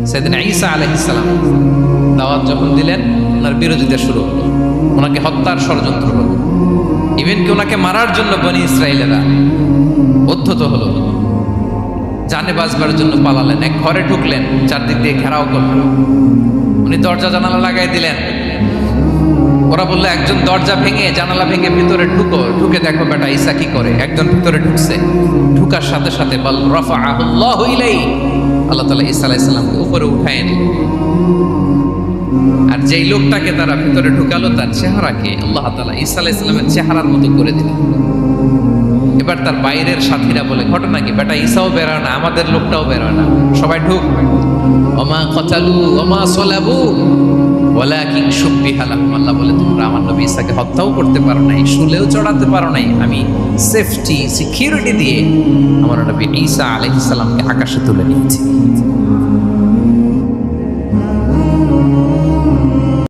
সাইয়েদনা ঈসা আলাইহিস সালাম দাওয়াত যখন দিলেন, ওনার বিরোধিতা শুরু হলো, ওনাকে হত্যার ষড়যন্ত্র হলো, ইভেন কি ওনাকে মারার জন্য বনি ইসরায়েলেরা উদ্ধত হলো। জানে বাঁচবার জন্য পালালেন, এক ঘরে ঢুকলেন, চারদিক দিয়ে ঘেরাও করলেন, উনি দরজা জানালা লাগাই দিলেন। ওরা বললো একজন দরজা ভেঙে জানালা ভেঙে ভিতরে ঢুকে দেখো বেটা ঈসা কি করে। একজন ভিতরে ঢুকছে, ঢুকার সাথে সাথে বল রাফাআহুল্লাহু ইলাইহি, আল্লাহ তাআলা ঈসা আলাইহিস সালামকে উপরে উঠায় নিলেন। আর যেই লোকটাকে তারা ভিতরে ঢুকালো তার চেহারাকে আল্লাহ তাআলা ঈসা আলাইহিস সালামের চেহারার মতো করে দিলেন। এবার তার বাইরের সাথীরা বলে ঘটনা কি, বেটা ঈসাও বেরোয় না, আমাদের লোকটাও বেরোয় না, সবাই ঢুক। ওমা কতালু ওমা সলাবু ওয়ালাকিন শুব্বিহা লাহুম, আল্লাহ বলে তোমরা আমার নবী ঈসাকে হত্যাও করতে পারো নাই, শুলেও চড়াতে পারো নাই, আমি সেফটি সিকিউরিটি দিয়ে আমার নবী ঈসা আলাইহিস সালামকে আকাশে তুলে নিয়েছি।